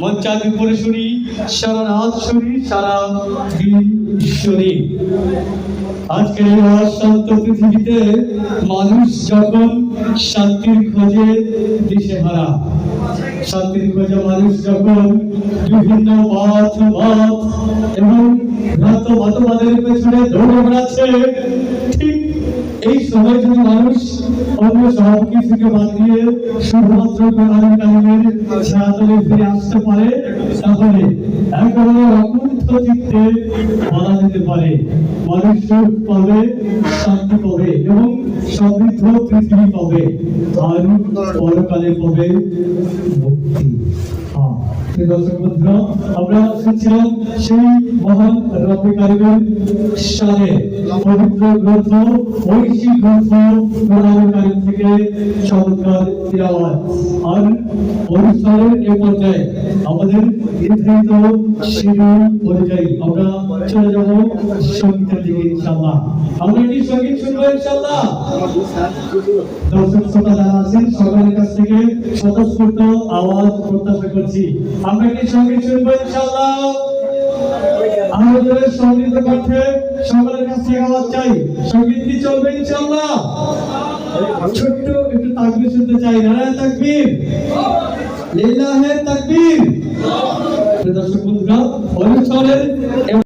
মঞ্চার উপরে শুনি সারা রাত শুনি সারা দিন শুনি। আজকের এই অশান্ত পৃথিবীতে মানুষ যখন শান্তির খোঁজে দিশেহারা, শান্তির খোঁজে মানুষ যখন বিভিন্ন মত এবং মতবাদের পেছনে দৌড়ে বেড়াচ্ছে, ঠিক এই সময় যদি মানুষ অন্য সব কিছুকে বাদ দিয়ে শুধুমাত্র কোরআন কারিমের ছায়াতলে ফিরে আসতে পারে, তাহলে একেবারে অকুণ্ঠ চিত্তে বলা যেতে পারে মানুষ সুখ পাবে, শান্তি পাবে এবং সমৃদ্ধ পৃথিবী পাবে, আর পরকালে পাবে মুক্তি। দর্শক বন্ধুরা, আমরা শুনছিলাম সেই মহান রব্বে কারিমের শানে পবিত্র গ্রন্থ, ঐশী গ্রন্থ কোরআন কারিম থেকে চমৎকার তিলাওয়াত। আর অনুষ্ঠানের এ পর্যায়ে আমাদের নির্ধারিত শিডিউল অনুযায়ী আমরা চলে যাব সঙ্গীতের দিকে ইনশাআল্লাহ। আমরা কি সঙ্গীত শুনবো ইনশাআল্লাহ? দর্শক শ্রোতা যারা আছেন সকলের কাছ থেকে স্বতঃস্ফূর্ত আওয়াজ প্রত্যাশা করছি। আমরা কি সঙ্গীত শুনবো ইনশাআল্লাহ? আমাদের সঙ্গীত কণ্ঠে সকলের কাছ থেকে আওয়াজ চাই। সঙ্গীত কি চলবে ইনশাআল্লাহ? ছোট্ট একটু তাকবীর শুনতে চাই। নারায়ে তাকবীর, লিল্লাহে তাকবীর। দর্শক বন্ধুরা, অনুষ্ঠানের